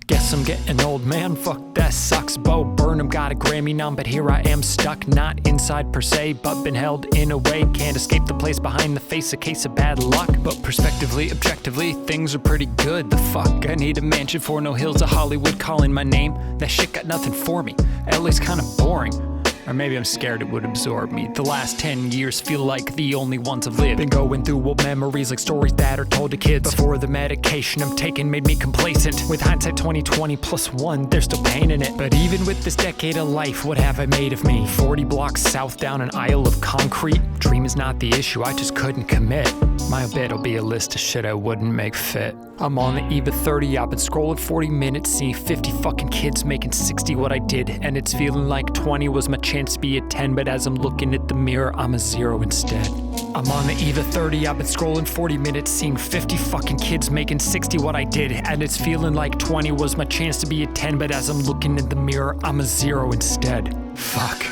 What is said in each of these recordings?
Guess I'm getting old, man, fuck that sucks. Bo Burnham got a Grammy nom, but here I am stuck. Not inside per se, but been held in a way. Can't escape the place behind the face, a case of bad luck. But prospectively, objectively, things are pretty good. The fuck, I need a mansion for no hills of Hollywood calling my name. That shit got nothing for me, LA's kinda boring. Or maybe I'm scared it would absorb me. The last 10 years feel like the only ones I've lived. Been going through old memories like stories that are told to kids. Before the medication I'm taking made me complacent. With hindsight 2020 plus one, there's still pain in it. But even with this decade of life, what have I made of me? 40 blocks south down an aisle of concrete. Dream is not the issue, I just couldn't commit. My bed'll be a list of shit I wouldn't make fit. I'm on the eve of 30, I've been scrolling 40 minutes, seeing 50 fucking kids making 60 what I did. And it's feeling like 20 was my chance to be a 10, but as I'm looking at the mirror, I'm a 0 instead. I'm on the eve of 30, I've been scrolling 40 minutes, seeing 50 fucking kids making 60 what I did. And it's feeling like 20 was my chance to be a 10, but as I'm looking in the mirror, I'm a 0 instead. Fuck.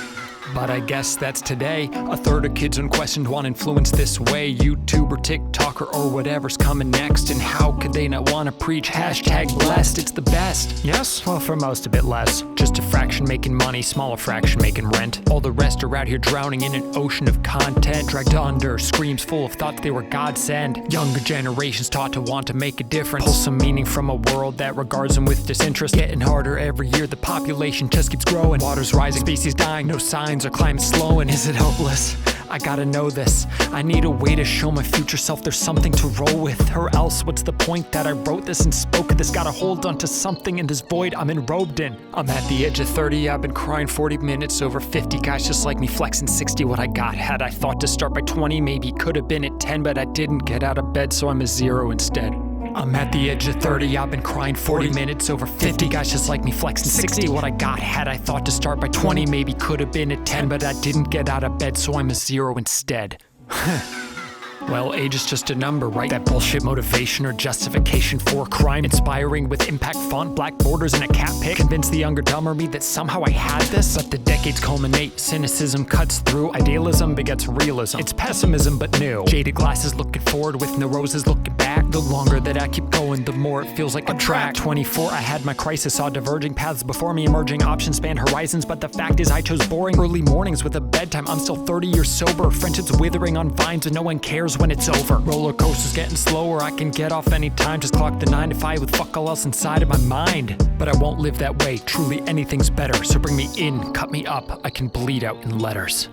But I guess that's today. A third of kids unquestioned want influence this way. YouTuber, TikToker, or whatever's coming next. And how could they not want to preach hashtag blessed? It's the best. Yes? Well, for most a bit less. Just a fraction making money, smaller fraction making rent. All the rest are out here drowning in an ocean of content. Dragged under, screams full of thoughts they were godsend. Younger generations taught to want to make a difference. Pull some meaning from a world that regards them with disinterest. Getting harder every year, the population just keeps growing. Water's rising, species dying, no signs. Our climate's slowing. Is it hopeless? I gotta know this. I need a way to show my future self there's something to roll with. Or else what's the point that I wrote this and spoke this? Gotta hold on to something in this void I'm enrobed in. I'm at the edge of 30, I've been crying 40 minutes over 50 guys just like me flexing 60 what I got. Had I thought to start by 20, maybe could have been at 10, but I didn't get out of bed, so I'm a 0 instead. I'm at the edge of 30, I've been crying 40 minutes over 50 guys just like me flexing 60 what I got. Had I thought to start by 20, maybe could have been at 10, but I didn't get out of bed, so I'm a 0 instead. Well, age is just a number, right? That bullshit motivation or justification for crime. Inspiring with impact font, black borders, and a cat pick. Convince the younger dumber me that somehow I had this. But the decades culminate, cynicism cuts through. Idealism begets realism. It's pessimism but new. Jaded glasses looking forward with no roses looking back. The longer that I keep going, the more it feels like a track. 24, I had my crisis, saw diverging paths before me. Emerging options spanned horizons, but the fact is I chose boring early mornings with a bedtime. I'm still 30 years sober. Friendships withering on vines and no one cares when it's over. Roller coasters getting slower, I can get off anytime. Just clock the 9 to 5 with fuck all else inside of my mind. But I won't live that way, truly anything's better. So bring me in, cut me up, I can bleed out in letters.